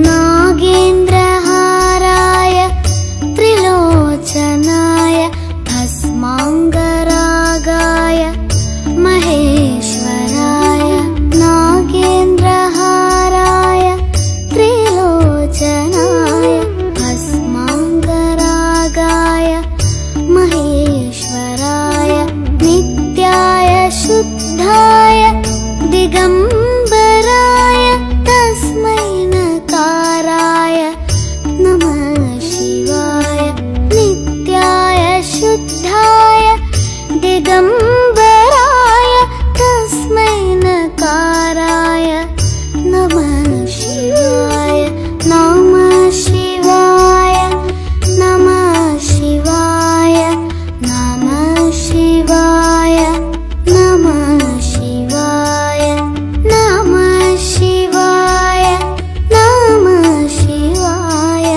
नागेन्द्रहाराय त्रिलोचनाय भस्माङ्गरागाय महेश्वराय नागेन्द्रहाराय त्रिलोचनाय भस्माङ्गरागाय महेश्वराय नित्याय शुद्धाय दिगम्बराय तस्मै नकाराय नमः शिवाय नित्याय शुद्धाय दिगम्बराय तस्मै नकाराय नमः शिवाय नमः शिवाय नमः शिवाय नमः शिवाय नमः शिवाय नमः शिवाय नमः शिवाय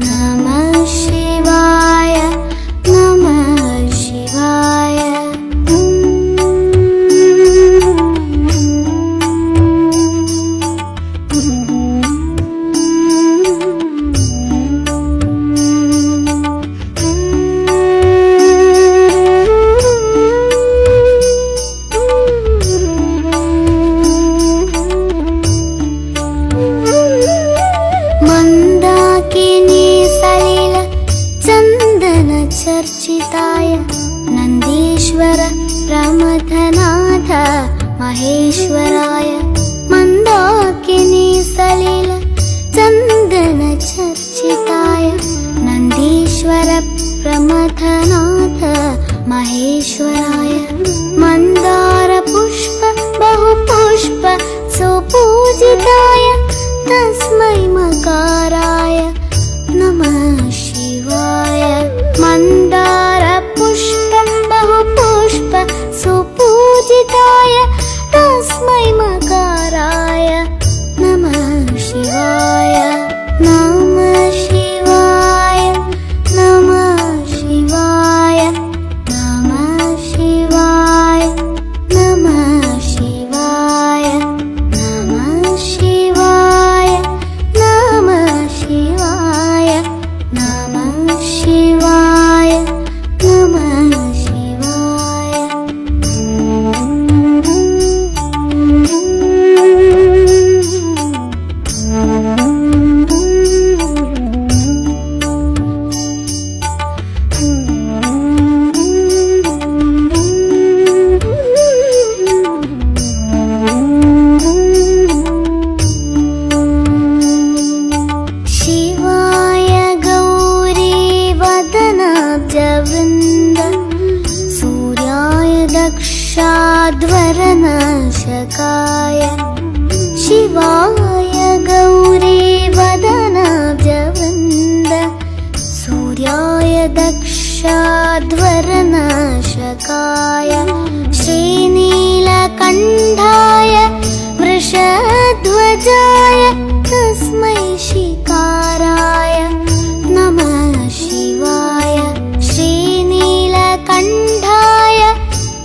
नमः शिवाय नमः शिवाय मन्दाकिनी सलिल चन्दन चर्चिताय नन्दीश्वर प्रमथनाथ महेश्वराय मन्दाकिनी सलिल चन्दन चर्चिताय नन्दीश्वर प्रमथनाथ महेश्वराय मन्दार पुष्प बहुपुष्प सुपूजिताय तस्मै मकाराय नमः शिवाय मन्दार पुष्प बहुपुष्प सुपूजिताय तस्मै मकाराय नमः शिवाय नमः शिवाय नमः शिवाय नमः शिवाय नमः शिवाय नमः शिवाय नमः शिवाय नमः शिवाय नमः शिवाय शिवाय गौरी वदनाब्जवृन्द सूर्याय दक्षाध्वरनाशकाय शिवाय गौरी वदनाब्जवृन्द सूर्याय दक्षाध्वरनाशकाय श्रीनीलकण्ठाय वृषध्वजाय तस्मै शिकाराय नमः शिवाय श्रीनीलकण्ठाय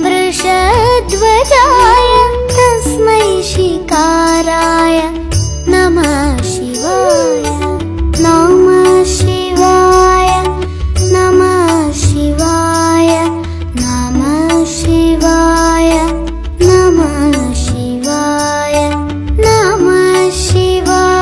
वृषध्वजाय तस्मै शिकाराय नमः शिवाय नमः शिवाय नमः शिवाय नमः शिवाय नमः शिवाय नमः शिवाय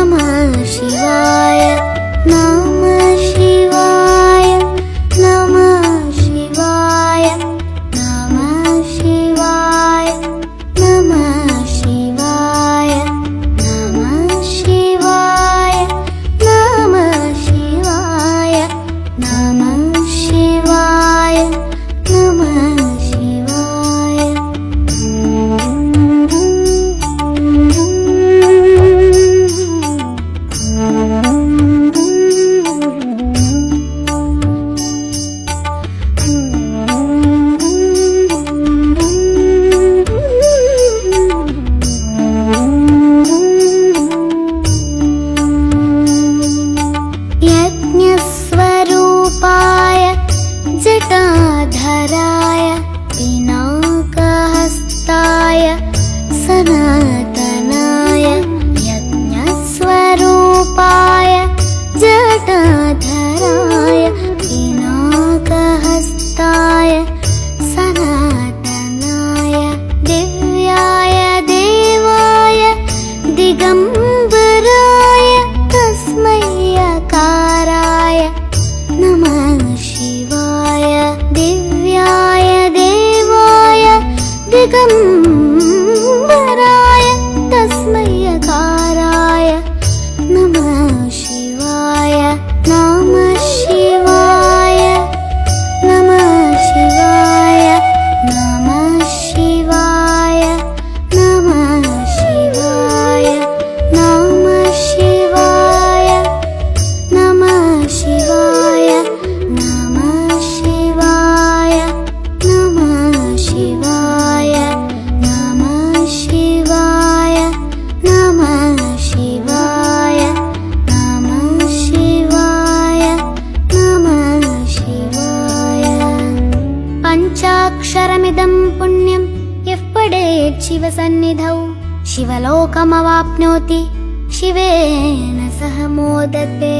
नमः शिवाय नमः शिवाय नमः शिवाय नमः शिवाय नमः शिवाय नमः शिवाय नमः शिवाय नमः शिवाय नमः शिवाय यज्ञस्वरूपाय जटाधराय पिनाकहस्ताय सनातनाय यज्ञस्वरूपाय जटाधराय पिनाकहस्ताय सनातनाय दिव्याय देवाय दिगम्बराय तस्मै यकाराय नमः शिवाय दिव्याय देवाय दिगम्बराय तस्मै यकाराय नमः शिवाय नमः शिवाय नमः शिवाय नमः शिवाय नमः शिवाय नमः शिवाय नमः शिवाय नमः शिवाय नमः शिवाय नमः शिवाय नमः शिवाय नमः शिवाय नमः शिवाय पञ्चाक्षरमिदं पुण्यं यः पठेत् शिवसन्निधौ शिवलोकमवाप्नोति शिवेन सह मोदते।